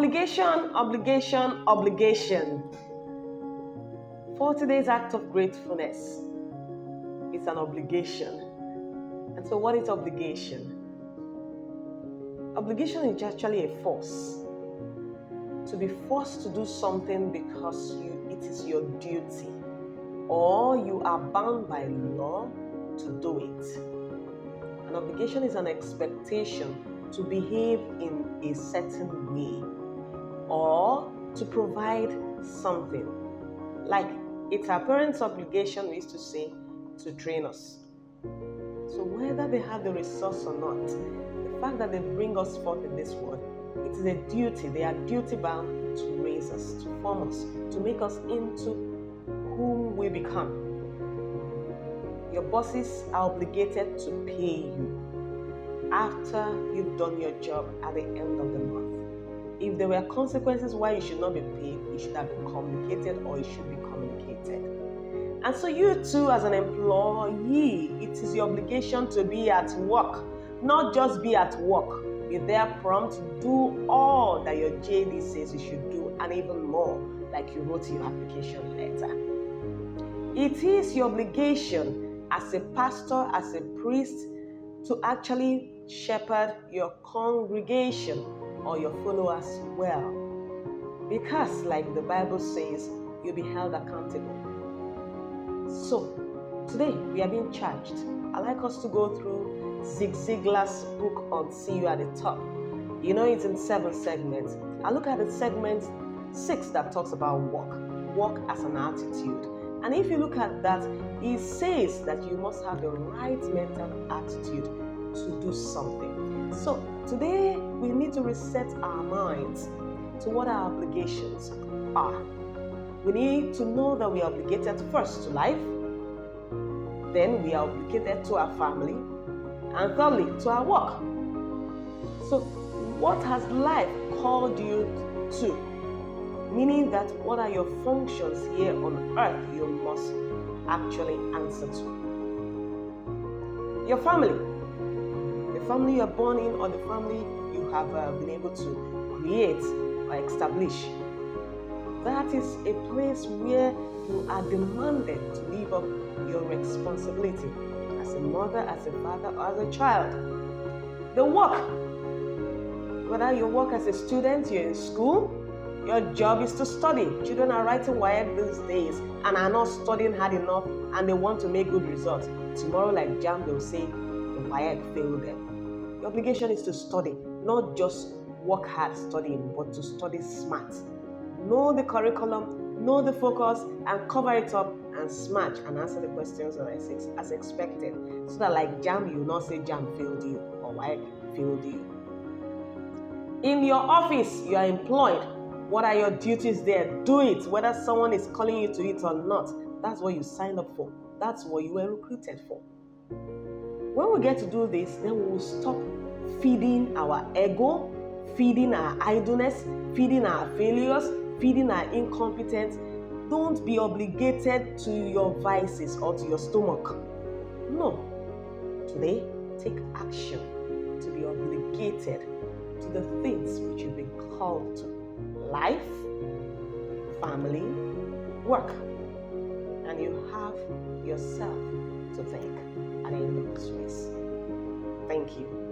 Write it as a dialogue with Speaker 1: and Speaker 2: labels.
Speaker 1: Obligation, obligation, obligation. 40 days act of gratefulness is an obligation. And so what is obligation? Obligation is actually a force. To be forced to do something because it is your duty, or you are bound by law to do it. An obligation is an expectation to behave in a certain way or to provide something. Like it's our parents' obligation, we used to say, to train us. So whether they have the resource or not, the fact that they bring us forth in this world, it is a duty. They are duty bound to raise us, to form us, to make us into whom we become. Your bosses are obligated to pay you after you've done your job at the end of the month. If there were consequences why you should not be paid, it should have been communicated, or it should be communicated. And so you too, as an employee, it is your obligation to be at work. Not just be at work. Be there prompt, do all that your JD says you should do, and even more, like you wrote in your application letter. It is your obligation as a pastor, as a priest, to actually shepherd your congregation or your followers well. Because, like the Bible says, you'll be held accountable. So, today we are being charged. I'd like us to go through Zig Ziglar's book on See You at the Top. You know, it's in 7 segments. I look at the segment 6 that talks about walk as an attitude. And if you look at that, it says that you must have the right mental attitude to do something. So today we need to reset our minds to what our obligations are. We need to know that we are obligated first to life, then we are obligated to our family, and thirdly to our work. So what has life called you to? Meaning that what are your functions here on earth you must actually answer to. Your family. The family you are born in, or the family you have been able to create or establish. That is a place where you are demanded to live up your responsibility as a mother, as a father, or as a child. The work. Whether you work as a student, you're in school, your job is to study. Children are writing WAEC these days and are not studying hard enough, and they want to make good results. Tomorrow, like JAM, they'll say the WAEC failed them. Your obligation is to study, not just work hard studying, but to study smart. Know the curriculum, know the focus, and cover it up and smash and answer the questions as expected. So that like JAM, you will not say JAM failed you or WAEC failed you. In your office, you are employed. What are your duties there? Do it, whether someone is calling you to it or not. That's what you signed up for. That's what you were recruited for. When we get to do this, then we will stop feeding our ego, feeding our idleness, feeding our failures, feeding our incompetence. Don't be obligated to your vices or to your stomach. No. Today, take action to be obligated to the things which you've been called to. Life, family, work, and you have yourself to thank at the end of this race. Thank you.